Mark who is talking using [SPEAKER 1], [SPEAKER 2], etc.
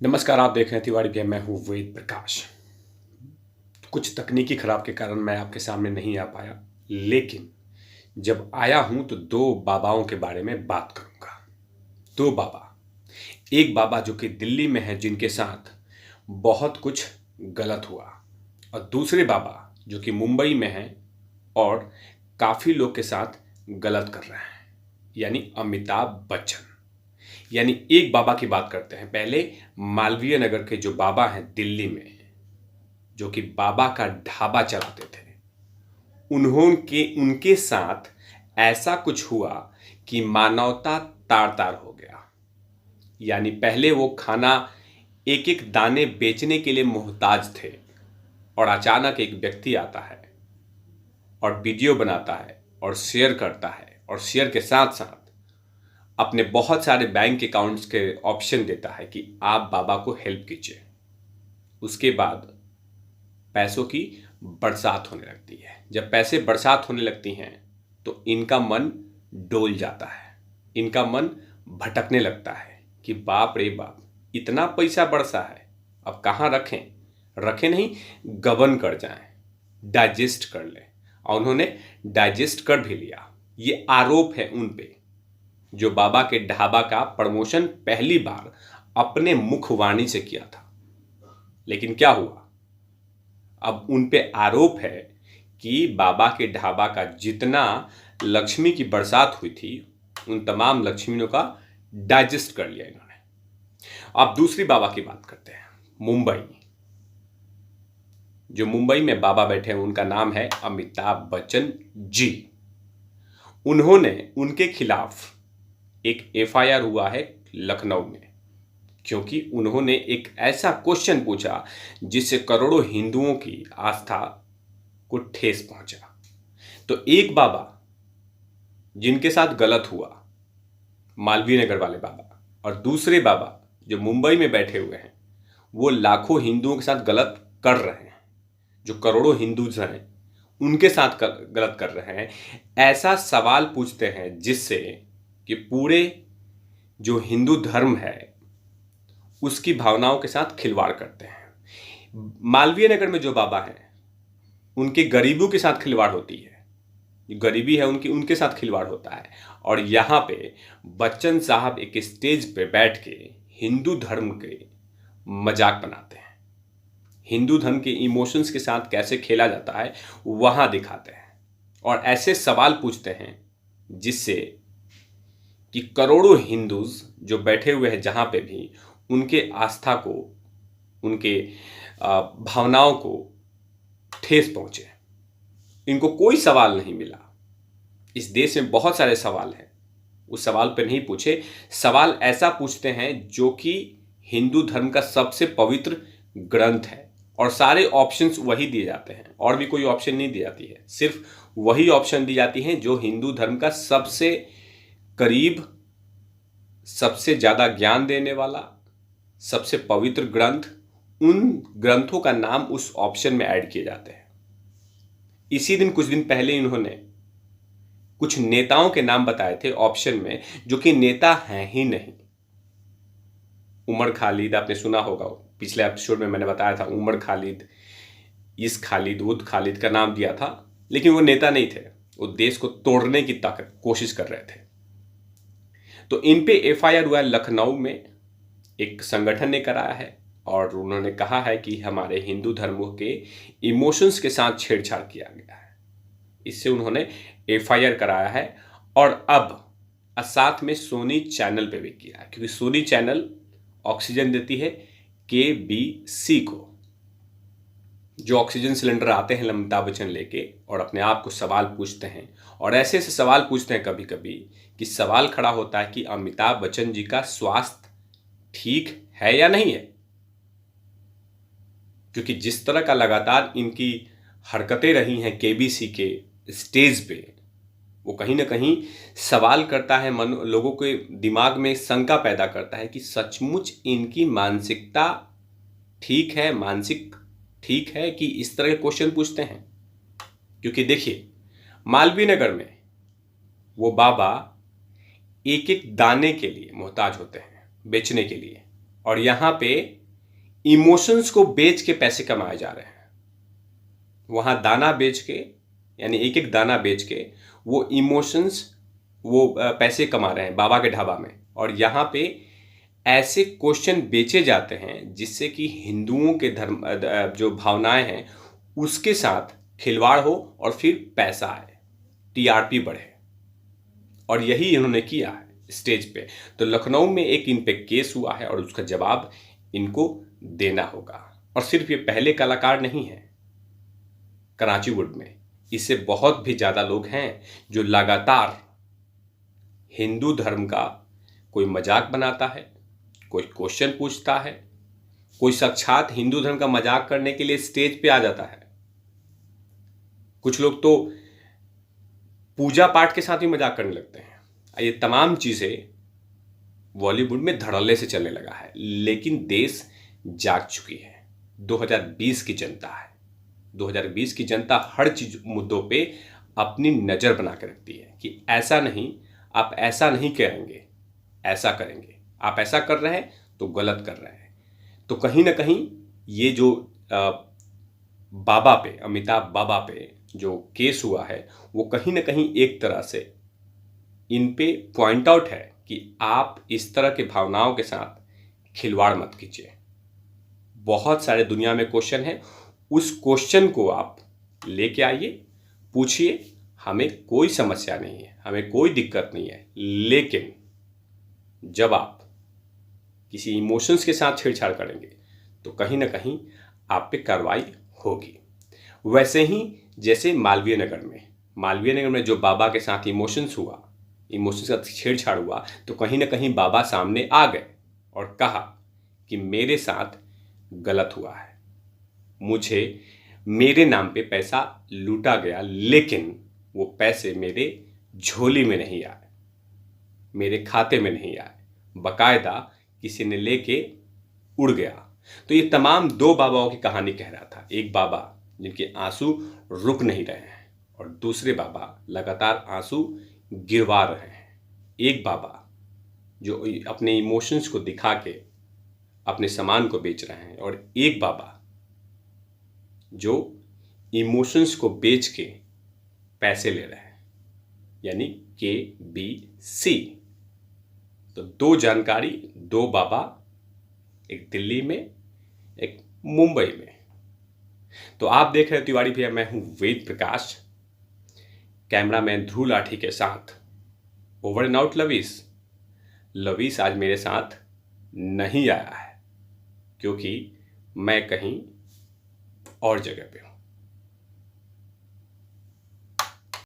[SPEAKER 1] नमस्कार, आप देख रहे हैं तिवारी गेम। मैं हूँ वेद प्रकाश। कुछ तकनीकी खराब के कारण मैं आपके सामने नहीं आ पाया, लेकिन जब आया हूं तो दो बाबाओं के बारे में बात करूंगा। दो बाबा, एक बाबा जो कि दिल्ली में है, जिनके साथ बहुत कुछ गलत हुआ, और दूसरे बाबा जो कि मुंबई में हैं और काफी लोग के साथ गलत कर रहे हैं, यानी अमिताभ बच्चन। यानी एक बाबा की बात करते हैं। पहले मालवीय नगर के जो बाबा हैं दिल्ली में, जो कि बाबा का ढाबा चलाते थे, उन्होंने उनके साथ ऐसा कुछ हुआ कि मानवता तार तार हो गया। यानी पहले वो खाना एक एक दाने बेचने के लिए मोहताज थे, और अचानक एक व्यक्ति आता है और वीडियो बनाता है और शेयर करता है, और शेयर के साथ साथ अपने बहुत सारे बैंक अकाउंट्स के ऑप्शन देता है कि आप बाबा को हेल्प कीजिए। उसके बाद पैसों की बरसात होने लगती है। जब पैसे बरसात होने लगती हैं तो इनका मन डोल जाता है, इनका मन भटकने लगता है कि बाप रे बाप, इतना पैसा बरसा है, अब कहाँ रखें। रखें नहीं, गबन कर जाएं, डाइजेस्ट कर लें। और उन्होंने डाइजेस्ट कर भी लिया। ये आरोप है उन पे, जो बाबा के ढाबा का प्रमोशन पहली बार अपने मुखवाणी से किया था। लेकिन क्या हुआ, अब उन पे आरोप है कि बाबा के ढाबा का जितना लक्ष्मी की बरसात हुई थी, उन तमाम लक्ष्मियों का डाइजेस्ट कर लिया इन्होंने। अब दूसरी बाबा की बात करते हैं। मुंबई, जो मुंबई में बाबा बैठे हैं, उनका नाम है अमिताभ बच्चन जी। उन्होंने, उनके खिलाफ एक एफआईआर हुआ है लखनऊ में, क्योंकि उन्होंने एक ऐसा क्वेश्चन पूछा जिससे करोड़ों हिंदुओं की आस्था को ठेस पहुंचा। तो एक बाबा जिनके साथ गलत हुआ, मालवीय नगर वाले बाबा, और दूसरे बाबा जो मुंबई में बैठे हुए हैं, वो लाखों हिंदुओं के साथ गलत कर रहे हैं। जो करोड़ों हिंदू हैं उनके साथ गलत कर रहे हैं। ऐसा सवाल पूछते हैं जिससे कि पूरे जो हिंदू धर्म है उसकी भावनाओं के साथ खिलवाड़ करते हैं। मालवीय नगर में जो बाबा हैं, उनके गरीबों के साथ खिलवाड़ होती है। जो गरीबी है उनकी, उनके साथ खिलवाड़ होता है। और यहाँ पे बच्चन साहब एक स्टेज पे बैठ के हिंदू धर्म के मजाक बनाते हैं। हिंदू धर्म के इमोशंस के साथ कैसे खेला जाता है वहां दिखाते हैं, और ऐसे सवाल पूछते हैं जिससे कि करोड़ों हिंदूज जो बैठे हुए हैं जहां पे भी, उनके आस्था को, उनके भावनाओं को ठेस पहुंचे। इनको कोई सवाल नहीं मिला। इस देश में बहुत सारे सवाल हैं, उस सवाल पर नहीं पूछे। सवाल ऐसा पूछते हैं जो कि हिंदू धर्म का सबसे पवित्र ग्रंथ है, और सारे ऑप्शंस वही दिए जाते हैं, और भी कोई ऑप्शन नहीं दी जाती है। सिर्फ वही ऑप्शन दी जाती हैं जो हिंदू धर्म का सबसे करीब, सबसे ज्यादा ज्ञान देने वाला, सबसे पवित्र ग्रंथ, उन ग्रंथों का नाम उस ऑप्शन में ऐड किए जाते हैं। इसी दिन, कुछ दिन पहले, इन्होंने कुछ नेताओं के नाम बताए थे ऑप्शन में, जो कि नेता हैं ही नहीं। उमर खालिद, आपने सुना होगा, पिछले एपिसोड में मैंने बताया था, उमर खालिद, इस खालिद, उद खालिद का नाम दिया था, लेकिन वो नेता नहीं थे। वो देश को तोड़ने की ताकत कोशिश कर रहे थे। तो इन पे एफआईआर हुआ लखनऊ में, एक संगठन ने कराया है, और उन्होंने कहा है कि हमारे हिंदू धर्मों के इमोशंस के साथ छेड़छाड़ किया गया है। इससे उन्होंने एफआईआर कराया है, और अब साथ में सोनी चैनल पे भी किया है, क्योंकि सोनी चैनल ऑक्सीजन देती है केबीसी को। जो ऑक्सीजन सिलेंडर आते हैं अमिताभ बच्चन लेके, और अपने आप को सवाल पूछते हैं, और ऐसे ऐसे सवाल पूछते हैं कभी कभी कि सवाल खड़ा होता है कि अमिताभ बच्चन जी का स्वास्थ्य ठीक है या नहीं है। क्योंकि जिस तरह का लगातार इनकी हरकतें रही हैं केबीसी के स्टेज पे, वो कहीं ना कहीं सवाल करता है, मन लोगों के दिमाग में शंका पैदा करता है कि सचमुच इनकी मानसिकता ठीक है, मानसिक ठीक है, कि इस तरह के क्वेश्चन पूछते हैं। क्योंकि देखिए, मालवीय नगर में वो बाबा एक एक दाने के लिए मोहताज होते हैं बेचने के लिए, और यहां पे इमोशंस को बेच के पैसे कमाए जा रहे हैं। वहां दाना बेच के, यानी एक एक दाना बेच के वो इमोशंस, वो पैसे कमा रहे हैं बाबा के ढाबा में। और यहाँ पे ऐसे क्वेश्चन बेचे जाते हैं जिससे कि हिंदुओं के धर्म जो भावनाएं हैं उसके साथ खिलवाड़ हो और फिर पैसा आए, टीआरपी बढ़े। और यही इन्होंने किया है स्टेज पे। तो लखनऊ में एक इन पे केस हुआ है और उसका जवाब इनको देना होगा। और सिर्फ ये पहले कलाकार नहीं है कराची वुड में, इससे बहुत भी ज़्यादा लोग हैं जो लगातार हिंदू धर्म का कोई मजाक बनाता है, कोई क्वेश्चन पूछता है, कोई साक्षात हिंदू धर्म का मजाक करने के लिए स्टेज पे आ जाता है। कुछ लोग तो पूजा पाठ के साथ भी मजाक करने लगते हैं। ये तमाम चीज़ें बॉलीवुड में धड़ल्ले से चलने लगा है, लेकिन देश जाग चुकी है। 2020 की जनता है। 2020 की जनता हर चीज मुद्दों पे अपनी नज़र बना के रखती है कि ऐसा नहीं, आप ऐसा नहीं करेंगे, ऐसा करेंगे, आप ऐसा कर रहे हैं तो गलत कर रहे हैं। तो कहीं ना कहीं ये जो बाबा पे, अमिताभ बाबा पे जो केस हुआ है वो कहीं ना कहीं एक तरह से इन पे पॉइंट आउट है कि आप इस तरह के भावनाओं के साथ खिलवाड़ मत कीजिए। बहुत सारे दुनिया में क्वेश्चन हैं, उस क्वेश्चन को आप लेके आइए, पूछिए, हमें कोई समस्या नहीं है, हमें कोई दिक्कत नहीं है। लेकिन जब आप किसी इमोशंस के साथ छेड़छाड़ करेंगे तो कहीं ना कहीं आप पे कार्रवाई होगी। वैसे ही जैसे मालवीय नगर में जो बाबा के साथ इमोशंस हुआ, इमोशंस के साथ छेड़छाड़ हुआ, तो कहीं ना कहीं बाबा सामने आ गए और कहा कि मेरे साथ गलत हुआ है, मुझे मेरे नाम पे पैसा लूटा गया, लेकिन वो पैसे मेरे झोली में नहीं आए, मेरे खाते में नहीं आए, बकायदा किसी ने लेके उड़ गया। तो ये तमाम दो बाबाओं की कहानी कह रहा था। एक बाबा जिनके आंसू रुक नहीं रहे हैं और दूसरे बाबा लगातार आंसू गिरवा रहे हैं। एक बाबा जो अपने इमोशंस को दिखा के अपने सामान को बेच रहे हैं और एक बाबा जो इमोशंस को बेच के पैसे ले रहे हैं, यानी KBC। तो दो जानकारी, दो बाबा, एक दिल्ली में, एक मुंबई में। तो आप देख रहे हैं तिवारी भैया, मैं हूं वेद प्रकाश, कैमरामैन ध्रुव लाठी के साथ। ओवर एंड आउट लवीस आज मेरे साथ नहीं आया है क्योंकि मैं कहीं और जगह पे हूं।